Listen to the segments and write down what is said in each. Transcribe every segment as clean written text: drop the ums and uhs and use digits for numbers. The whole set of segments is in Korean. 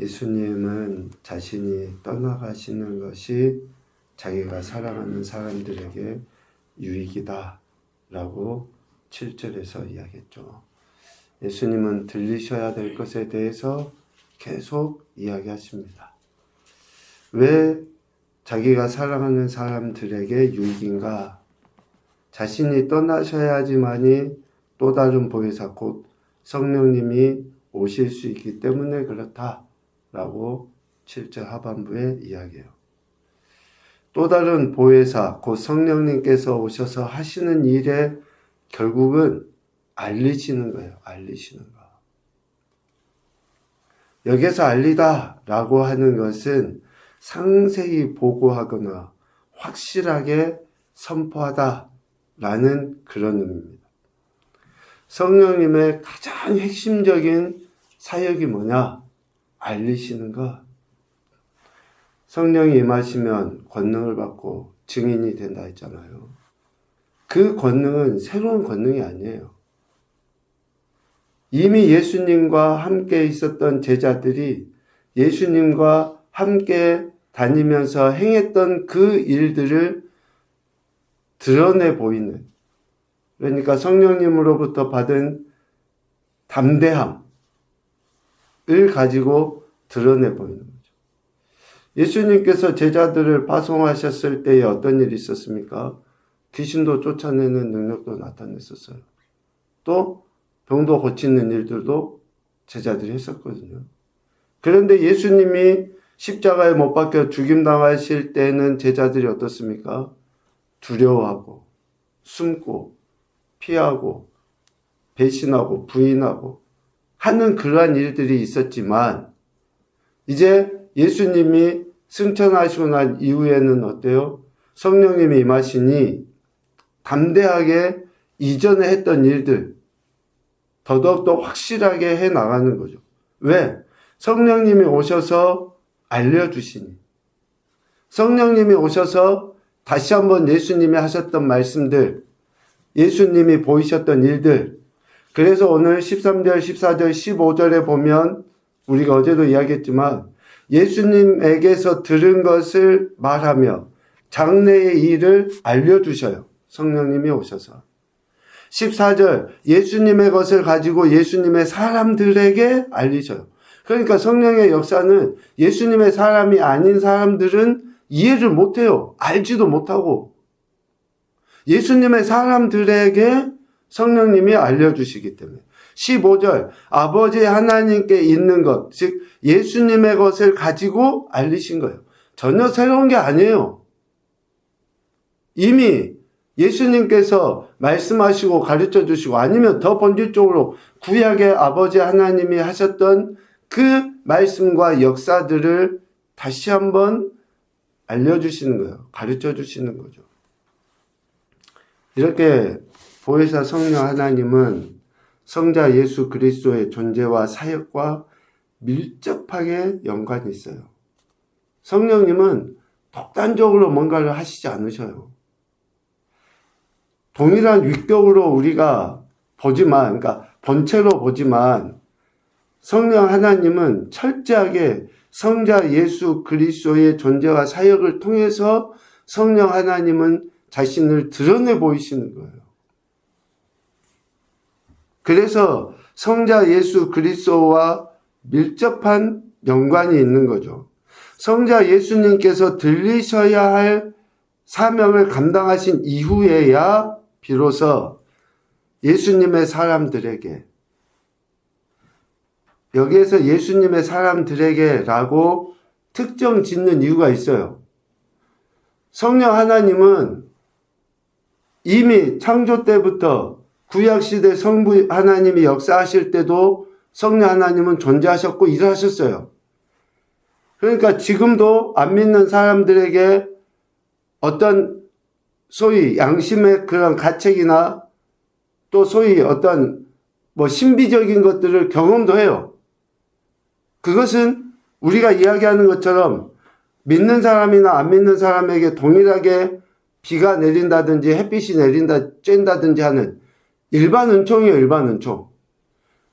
예수님은 자신이 떠나가시는 것이 자기가 사랑하는 사람들에게 유익이다 라고 7절에서 이야기했죠. 예수님은 들리셔야 될 것에 대해서 계속 이야기하십니다. 왜 자기가 사랑하는 사람들에게 유익인가? 자신이 떠나셔야지만이 또 다른 보혜사 곧 성령님이 오실 수 있기 때문에 그렇다라고 7절 하반부에 이야기해요. 또 다른 보혜사 곧 성령님께서 오셔서 하시는 일에 결국은 알리시는 거예요. 알리시는 거. 여기서 알리다라고 하는 것은 상세히 보고하거나 확실하게 선포하다라는 그런 의미입니다. 성령님의 가장 핵심적인 사역이 뭐냐? 알리시는 것. 성령이 임하시면 권능을 받고 증인이 된다 했잖아요. 그 권능은 새로운 권능이 아니에요. 이미 예수님과 함께 있었던 제자들이 예수님과 함께 다니면서 행했던 그 일들을 드러내 보이는, 그러니까 성령님으로부터 받은 담대함을 가지고 드러내 보이는 거죠. 예수님께서 제자들을 파송하셨을 때에 어떤 일이 있었습니까? 귀신도 쫓아내는 능력도 나타냈었어요. 또 병도 고치는 일들도 제자들이 했었거든요. 그런데 예수님이 십자가에 못 박혀 죽임당하실 때는 제자들이 어떻습니까? 두려워하고 숨고 피하고 배신하고 부인하고 하는 그러한 일들이 있었지만 이제 예수님이 승천하시고 난 이후에는 어때요? 성령님이 임하시니 담대하게 이전에 했던 일들 더더욱더 확실하게 해나가는 거죠. 왜? 성령님이 오셔서 알려주시니. 성령님이 오셔서 다시 한번 예수님이 하셨던 말씀들, 예수님이 보이셨던 일들. 그래서 오늘 13절, 14절, 15절에 보면 우리가 어제도 이야기했지만 예수님에게서 들은 것을 말하며 장래의 일을 알려주셔요. 성령님이 오셔서. 14절 예수님의 것을 가지고 예수님의 사람들에게 알리셔요. 그러니까 성령의 역사는 예수님의 사람이 아닌 사람들은 이해를 못해요. 알지도 못하고. 예수님의 사람들에게 성령님이 알려주시기 때문에. 15절 아버지 하나님께 있는 것, 즉 예수님의 것을 가지고 알리신 거예요. 전혀 새로운 게 아니에요. 이미 예수님께서 말씀하시고 가르쳐 주시고 아니면 더 본질적으로 구약의 아버지 하나님이 하셨던 그 말씀과 역사들을 다시 한번 알려주시는 거예요. 가르쳐 주시는 거죠. 이렇게 보혜사 성령 하나님은 성자 예수 그리스도의 존재와 사역과 밀접하게 연관이 있어요. 성령님은 독단적으로 뭔가를 하시지 않으셔요. 동일한 위격으로 우리가 보지만, 그러니까 본체로 보지만 성령 하나님은 철저하게 성자 예수 그리스도의 존재와 사역을 통해서 성령 하나님은 자신을 드러내 보이시는 거예요. 그래서 성자 예수 그리스도와 밀접한 연관이 있는 거죠. 성자 예수님께서 들리셔야 할 사명을 감당하신 이후에야 비로소 예수님의 사람들에게, 여기에서 예수님의 사람들에게라고 특정 짓는 이유가 있어요. 성령 하나님은 이미 창조 때부터 구약시대 성부 하나님이 역사하실 때도 성령 하나님은 존재하셨고 일하셨어요. 그러니까 지금도 안 믿는 사람들에게 어떤 소위 양심의 그런 가책이나 또 소위 어떤 신비적인 것들을 경험도 해요. 그것은 우리가 이야기하는 것처럼 믿는 사람이나 안 믿는 사람에게 동일하게 비가 내린다든지 햇빛이 쬐다든지 하는 일반 은총이에요. 일반 은총.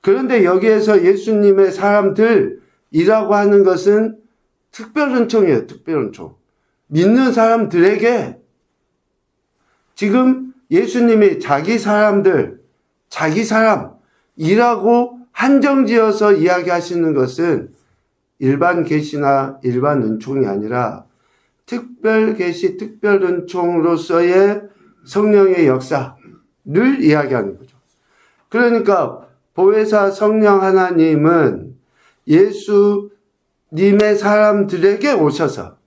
그런데 여기에서 예수님의 사람들, 이라고 하는 것은 특별은총이에요. 특별은총. 믿는 사람들에게 지금 예수님이 자기 사람들, 자기 사람이라고 한정지어서 이야기하시는 것은 일반 계시나 일반 은총이 아니라 특별 계시, 특별 은총으로서의 성령의 역사를 이야기하는 거죠. 그러니까 보혜사 성령 하나님은 예수님의 사람들에게 오셔서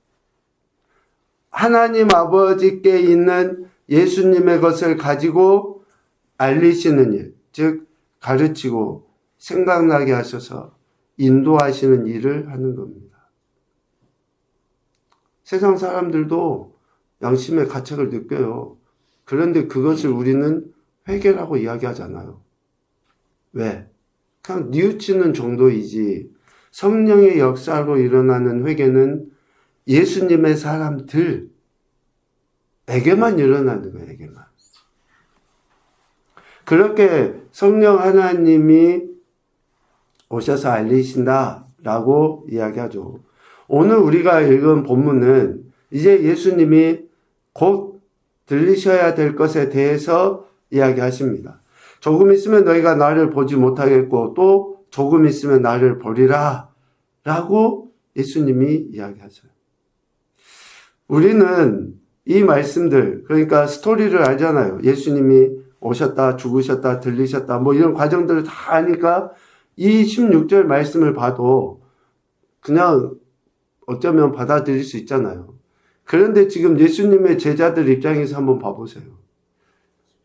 하나님 아버지께 있는 예수님의 것을 가지고 알리시는 일, 즉 가르치고 생각나게 하셔서 인도하시는 일을 하는 겁니다. 세상 사람들도 양심의 가책을 느껴요. 그런데 그것을 우리는 회개라고 이야기하잖아요. 왜? 그냥 뉘우치는 정도이지 성령의 역사로 일어나는 회개는 예수님의 사람들에게만 일어나는 거예요. 에게만. 그렇게 성령 하나님이 오셔서 알리신다라고 이야기하죠. 오늘 우리가 읽은 본문은 이제 예수님이 곧 들리셔야 될 것에 대해서 이야기하십니다. 조금 있으면 너희가 나를 보지 못하겠고 또 조금 있으면 나를 보리라 라고 예수님이 이야기하셔요. 우리는 이 말씀들, 그러니까 스토리를 알잖아요. 예수님이 오셨다, 죽으셨다, 들리셨다, 뭐 이런 과정들을 다 아니까 이 16절 말씀을 봐도 그냥 어쩌면 받아들일 수 있잖아요. 그런데 지금 예수님의 제자들 입장에서 한번 봐보세요.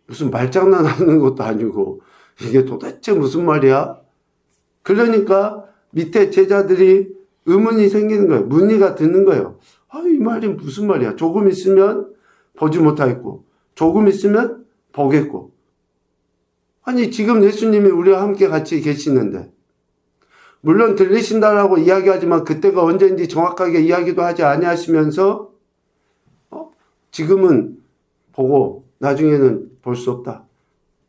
무슨 말장난하는 것도 아니고 이게 도대체 무슨 말이야? 그러니까 밑에 제자들이 의문이 생기는 거예요. 문의가 드는 거예요. 이 말이 무슨 말이야? 조금 있으면 보지 못하겠고 조금 있으면 보겠고. 아니 지금 예수님이 우리와 함께 같이 계시는데 물론 들리신다라고 이야기하지만 그때가 언제인지 정확하게 이야기도 하지 아니하시면서 지금은 보고 나중에는 볼 수 없다.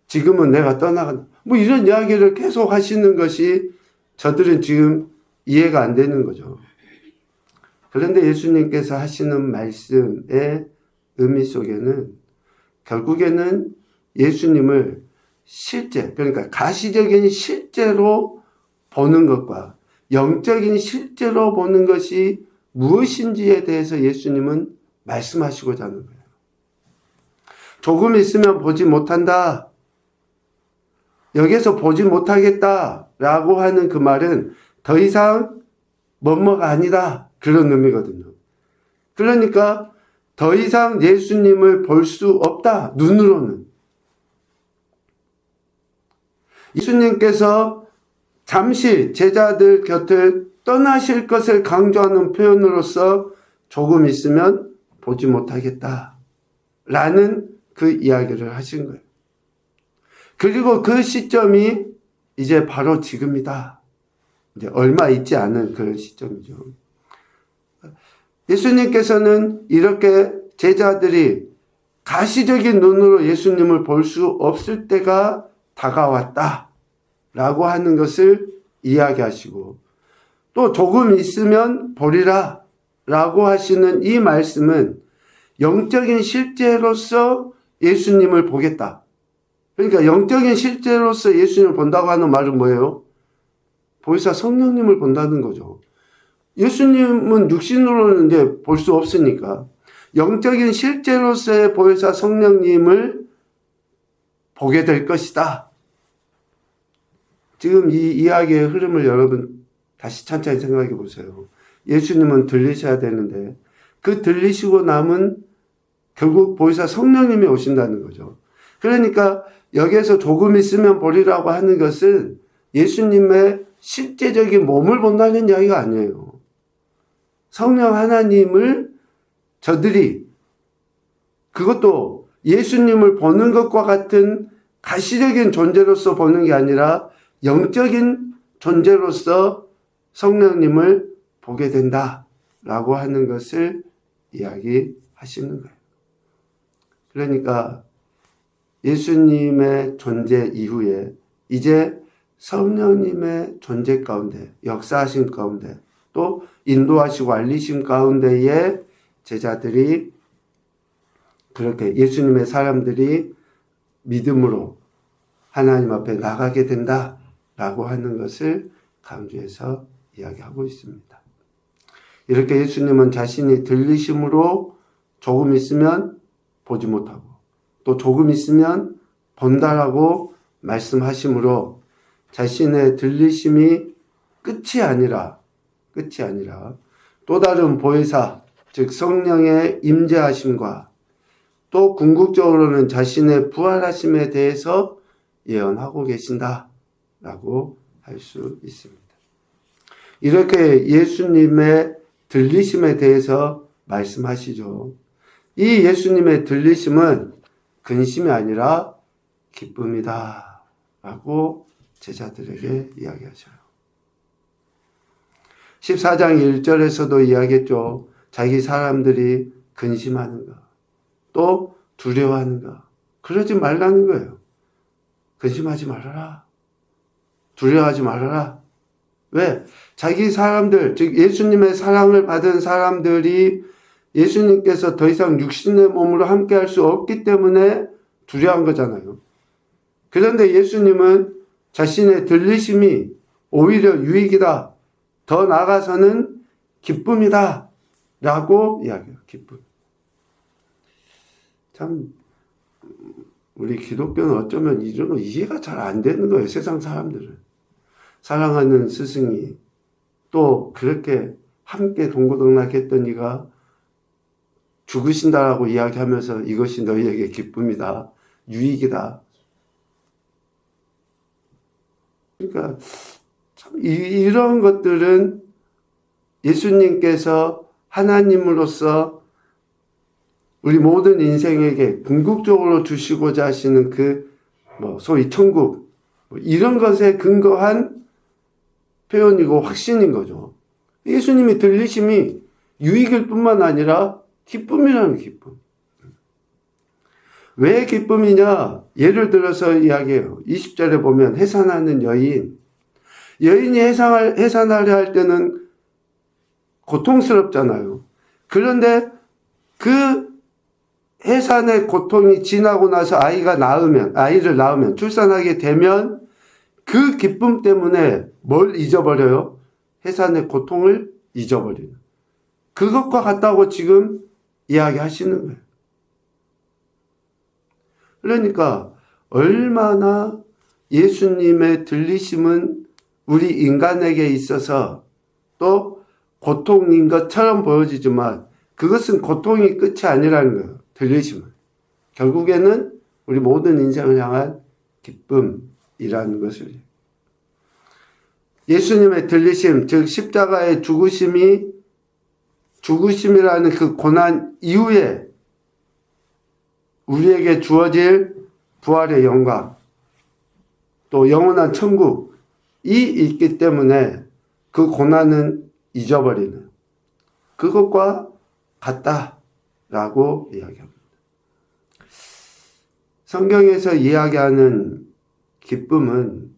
지금은 내가 떠나간다. 뭐 이런 이야기를 계속 하시는 것이 저들은 지금 이해가 안 되는 거죠. 그런데 예수님께서 하시는 말씀의 의미 속에는 결국에는 예수님을 실제, 그러니까 가시적인 실제로 보는 것과 영적인 실제로 보는 것이 무엇인지에 대해서 예수님은 말씀하시고자 하는 거예요. 조금 있으면 보지 못한다. 여기서 보지 못하겠다라고 하는 그 말은 더 이상 뭐뭐가 아니다. 그런 의미거든요. 그러니까 더 이상 예수님을 볼 수 없다. 눈으로는. 예수님께서 잠시 제자들 곁을 떠나실 것을 강조하는 표현으로서 조금 있으면 보지 못하겠다. 라는 그 이야기를 하신 거예요. 그리고 그 시점이 이제 바로 지금이다. 이제 얼마 있지 않은 그런 시점이죠. 예수님께서는 이렇게 제자들이 가시적인 눈으로 예수님을 볼 수 없을 때가 다가왔다. 라고 하는 것을 이야기하시고 또 조금 있으면 보리라. 라고 하시는 이 말씀은 영적인 실제로서 예수님을 보겠다. 그러니까 영적인 실제로서 예수님을 본다고 하는 말은 뭐예요? 보혜사 성령님을 본다는 거죠. 예수님은 육신으로는 이제 볼 수 없으니까 영적인 실제로서의 보혜사 성령님을 보게 될 것이다. 지금 이 이야기의 흐름을 여러분 다시 천천히 생각해 보세요. 예수님은 들리셔야 되는데 그 들리시고 남은 결국 보혜사 성령님이 오신다는 거죠. 그러니까 여기에서 조금 있으면 보리라고 하는 것은 예수님의 실제적인 몸을 본다는 이야기가 아니에요. 성령 하나님을 저들이 그것도 예수님을 보는 것과 같은 가시적인 존재로서 보는 게 아니라 영적인 존재로서 성령님을 보게 된다라고 하는 것을 이야기하시는 거예요. 그러니까 예수님의 존재 이후에 이제 성령님의 존재 가운데, 역사하심 가운데, 또 인도하시고 알리심 가운데에 제자들이 그렇게 예수님의 사람들이 믿음으로 하나님 앞에 나가게 된다라고 하는 것을 강조해서 이야기하고 있습니다. 이렇게 예수님은 자신이 들리심으로 조금 있으면 보지 못하고 또 조금 있으면 본다라고 말씀하심으로 자신의 들리심이 끝이 아니라 또 다른 보혜사, 즉 성령의 임재하심과 또 궁극적으로는 자신의 부활하심에 대해서 예언하고 계신다라고 할 수 있습니다. 이렇게 예수님의 들리심에 대해서 말씀하시죠. 이 예수님의 들리심은 근심이 아니라 기쁨이다 라고 제자들에게 이야기하셔요. 14장 1절에서도 이야기했죠. 자기 사람들이 근심하는가 또 두려워하는가 그러지 말라는 거예요. 근심하지 말아라. 두려워하지 말아라. 왜? 자기 사람들, 즉 예수님의 사랑을 받은 사람들이 예수님께서 더 이상 육신의 몸으로 함께 할 수 없기 때문에 두려워한 거잖아요. 그런데 예수님은 자신의 들리심이 오히려 유익이다. 더 나아가서는 기쁨이다. 라고 이야기해요. 기쁨. 참 우리 기독교는 어쩌면 이런 거 이해가 잘 안 되는 거예요. 세상 사람들은. 사랑하는 스승이 또 그렇게 함께 동고동락했던 이가 죽으신다라고 이야기하면서 이것이 너희에게 기쁨이다. 유익이다. 그러니까 참 이런 것들은 예수님께서 하나님으로서 우리 모든 인생에게 궁극적으로 주시고자 하시는 소위 천국 이런 것에 근거한 표현이고 확신인 거죠. 예수님이 들리심이 유익일 뿐만 아니라 기쁨이라는 기쁨. 왜 기쁨이냐? 예를 들어서 이야기해요. 20절에 보면 해산하는 여인이 해산하려 할 때는 고통스럽잖아요. 그런데 그 해산의 고통이 지나고 나서 아이를 낳으면 출산하게 되면 그 기쁨 때문에 뭘 잊어버려요? 해산의 고통을 잊어버리는. 그것과 같다고 지금 이야기하시는 거예요. 그러니까 얼마나 예수님의 들리심은 우리 인간에게 있어서 또 고통인 것처럼 보여지지만 그것은 고통이 끝이 아니라는 거예요. 들리심은. 결국에는 우리 모든 인생을 향한 기쁨이라는 것을. 예수님의 들리심, 즉 십자가의 죽으심이라는 그 고난 이후에 우리에게 주어질 부활의 영광, 또 영원한 천국이 있기 때문에 그 고난은 잊어버리는 그것과 같다라고 이야기합니다. 성경에서 이야기하는 기쁨은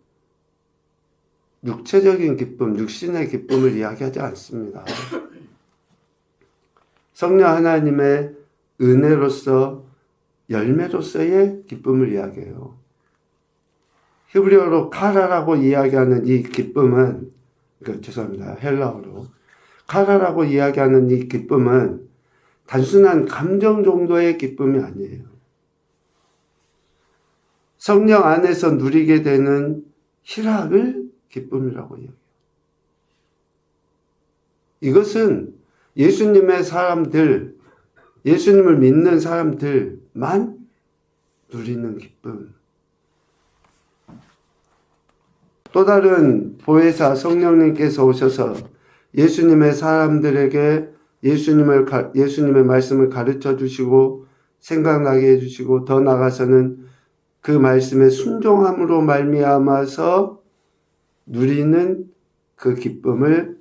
육체적인 기쁨, 육신의 기쁨을 이야기하지 않습니다. 성령 하나님의 은혜로서 열매로서의 기쁨을 이야기해요. 히브리어로 카라라고 이야기하는 이 기쁨은, 헬라어로. 카라라고 이야기하는 이 기쁨은 단순한 감정 정도의 기쁨이 아니에요. 성령 안에서 누리게 되는 희락을 기쁨이라고 이야기해요. 이것은 예수님의 사람들, 예수님을 믿는 사람들만 누리는 기쁨. 또 다른 보혜사 성령님께서 오셔서 예수님의 사람들에게 예수님의 말씀을 가르쳐 주시고 생각나게 해주시고 더 나아가서는 그 말씀의 순종함으로 말미암아서 누리는 그 기쁨을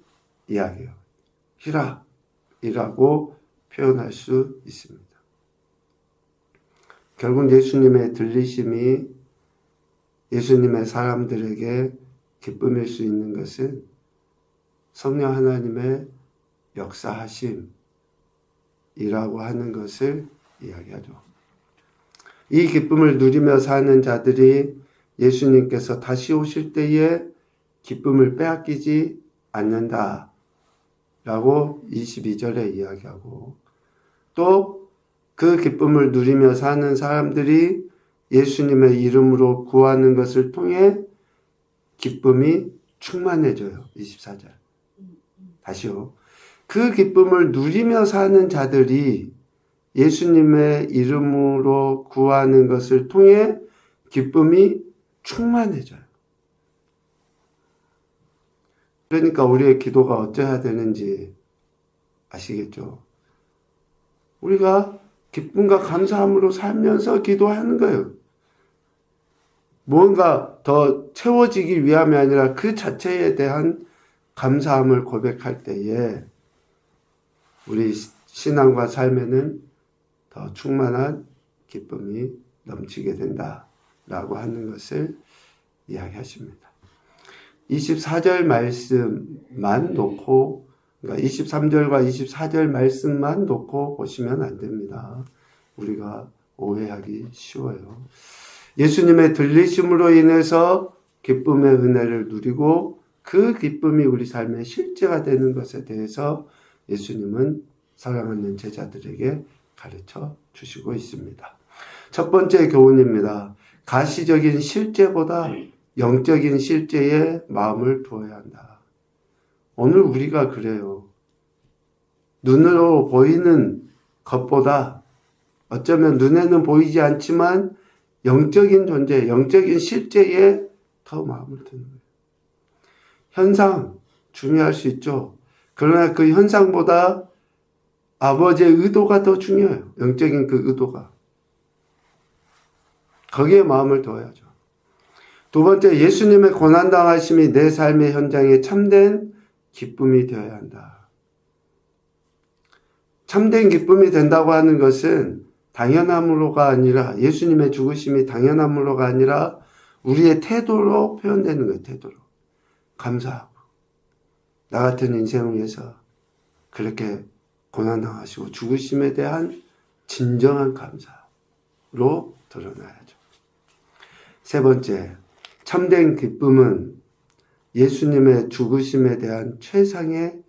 이야기해요. 희락이라고 표현할 수 있습니다. 결국 예수님의 들리심이 예수님의 사람들에게 기쁨일 수 있는 것은 성령 하나님의 역사하심이라고 하는 것을 이야기하죠. 이 기쁨을 누리며 사는 자들이 예수님께서 다시 오실 때에 기쁨을 빼앗기지 않는다 라고 22절에 이야기하고, 또 그 기쁨을 누리며 사는 사람들이 예수님의 이름으로 구하는 것을 통해 기쁨이 충만해져요. 24절. 다시요. 그 기쁨을 누리며 사는 자들이 예수님의 이름으로 구하는 것을 통해 기쁨이 충만해져요. 그러니까 우리의 기도가 어쩌야 되는지 아시겠죠? 우리가 기쁨과 감사함으로 살면서 기도하는 거예요. 뭔가 더 채워지기 위함이 아니라 그 자체에 대한 감사함을 고백할 때에 우리 신앙과 삶에는 더 충만한 기쁨이 넘치게 된다라고 하는 것을 이야기하십니다. 24절 말씀만 놓고, 그러니까 23절과 24절 말씀만 놓고 보시면 안 됩니다. 우리가 오해하기 쉬워요. 예수님의 들리심으로 인해서 기쁨의 은혜를 누리고 그 기쁨이 우리 삶의 실제가 되는 것에 대해서 예수님은 사랑하는 제자들에게 가르쳐 주시고 있습니다. 첫 번째 교훈입니다. 가시적인 실제보다 영적인 실제에 마음을 두어야 한다. 오늘 우리가 그래요. 눈으로 보이는 것보다 어쩌면 눈에는 보이지 않지만 영적인 존재, 영적인 실제에 더 마음을 두는 거예요. 현상 중요할 수 있죠. 그러나 그 현상보다 아버지의 의도가 더 중요해요. 영적인 그 의도가. 거기에 마음을 두어야죠. 두 번째, 예수님의 고난당하심이 내 삶의 현장에 참된 기쁨이 되어야 한다. 참된 기쁨이 된다고 하는 것은 당연함으로가 아니라, 예수님의 죽으심이 당연함으로가 아니라 우리의 태도로 표현되는 거예요. 태도로. 감사하고 나 같은 인생을 위해서 그렇게 고난당하시고 죽으심에 대한 진정한 감사로 드러나야죠. 세 번째, 참된 기쁨은 예수님의 죽으심에 대한 최상의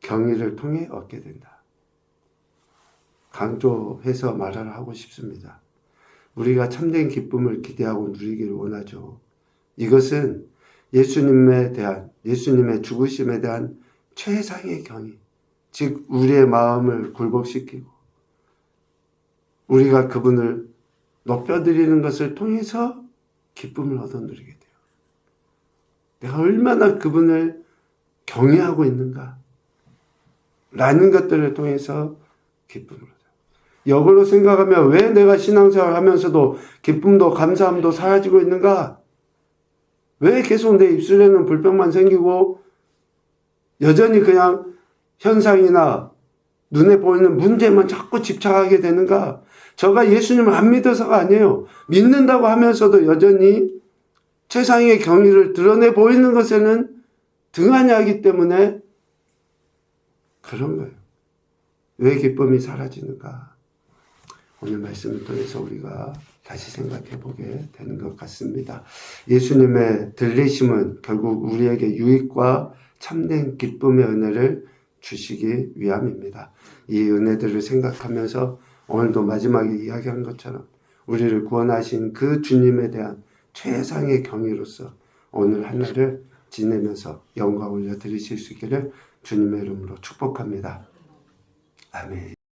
경의를 통해 얻게 된다. 강조해서 말을 하고 싶습니다. 우리가 참된 기쁨을 기대하고 누리기를 원하죠. 이것은 예수님의 죽으심에 대한 최상의 경의, 즉 우리의 마음을 굴복시키고 우리가 그분을 높여드리는 것을 통해서 기쁨을 얻어 누리게 돼요. 내가 얼마나 그분을 경외하고 있는가 라는 것들을 통해서 기쁨을 얻어요. 역으로 생각하면 왜 내가 신앙생활 하면서도 기쁨도 감사함도 사라지고 있는가? 왜 계속 내 입술에는 불평만 생기고 여전히 그냥 현상이나 눈에 보이는 문제만 자꾸 집착하게 되는가? 저가 예수님을 안 믿어서가 아니에요. 믿는다고 하면서도 여전히 최상의 경의를 드러내 보이는 것에는 등한히 하기 때문에 그런 거예요. 왜 기쁨이 사라지는가? 오늘 말씀을 통해서 우리가 다시 생각해 보게 되는 것 같습니다. 예수님의 들리심은 결국 우리에게 유익과 참된 기쁨의 은혜를 주시기 위함입니다. 이 은혜들을 생각하면서 오늘도 마지막에 이야기한 것처럼 우리를 구원하신 그 주님에 대한 최상의 경의로서 오늘 한 해를 지내면서 영광 올려 드리실 수 있기를 주님의 이름으로 축복합니다. 아멘.